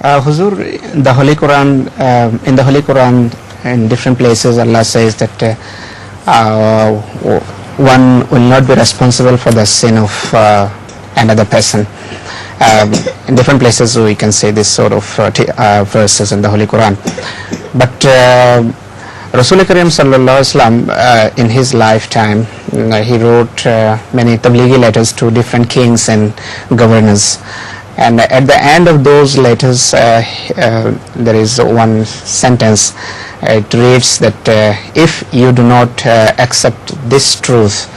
Huzur, the Holy Quran, in the Holy Quran, in different places, Allah says that one will not be responsible for the sin of another person. In different places we can say this sort of verses in the Holy Quran. But Rasul Karim sallallahu alaihi wasallam, in his lifetime, he wrote many tablighi letters to different kings and governors. And at the end of those letters, there is one sentence. It reads that if you do not accept this truth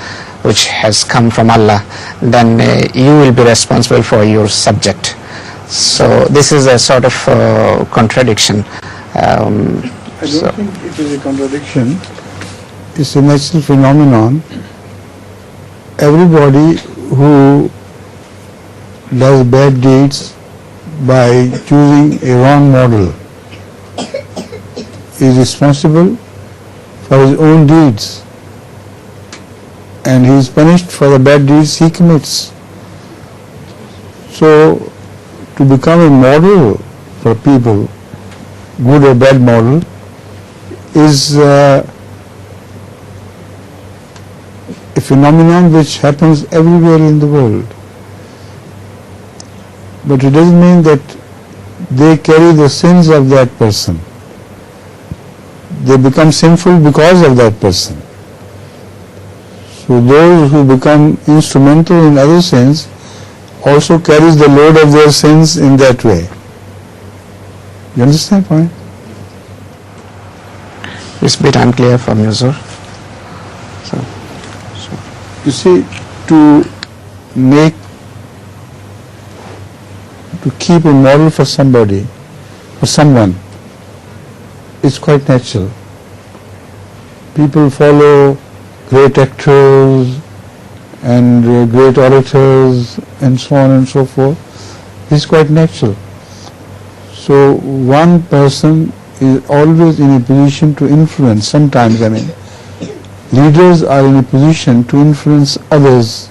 which has come from Allah, then you will be responsible for your subject. So this is a sort of contradiction. I don't think it is a contradiction. It's a natural phenomenon. Everybody who does bad deeds by choosing a wrong model is responsible for his own deeds, and he is punished for the bad deeds he commits. So to become a model for people, good or bad model, is a phenomenon which happens everywhere in the world. But it doesn't mean that they carry the sins of that person. They become sinful because of that person. So those who become instrumental in other sins also carries the load of their sins in that way. You understand the point? It's a bit unclear from you, sir. You see, to keep a model for somebody, for someone, is quite natural. People follow great actors and great orators and so on and so forth. It's quite natural. So one person is always in a position to influence. Sometimes, leaders are in a position to influence others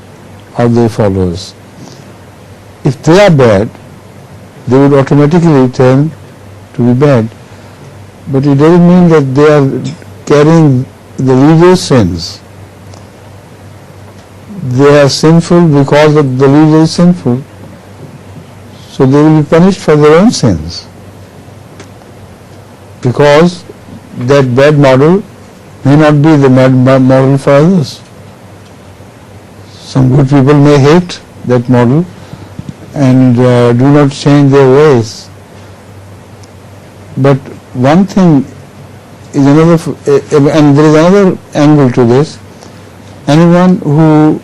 or their followers. If they are bad, they would automatically turn to be bad. But it doesn't mean that they are carrying the leader's sins. They are sinful because of the leader is sinful. So they will be punished for their own sins. Because that bad model may not be the model for others. Some good people may hate that model and do not change their ways. But one thing is another, and there is another angle to this. Anyone who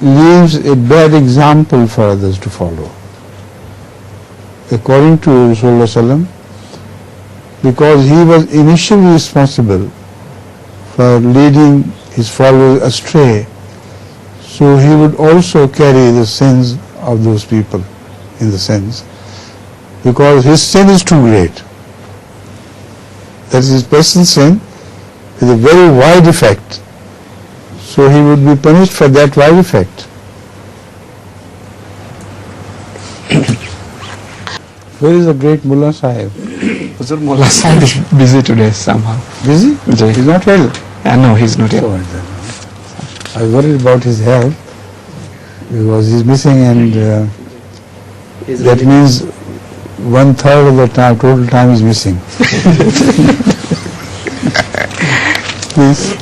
leaves a bad example for others to follow, according to Rasulullah sallam, because he was initially responsible for leading his followers astray, so he would also carry the sins of those people, in the sense, because his sin is too great. That is his personal sin with a very wide effect. So he would be punished for that wide effect. Where is the great Mullah Sahib? Mullah Sahib is busy today somehow. Busy? He's not well? No, he's not here. I worried about his health because he's missing, and that means 1/3 of the time, total time is missing. Please.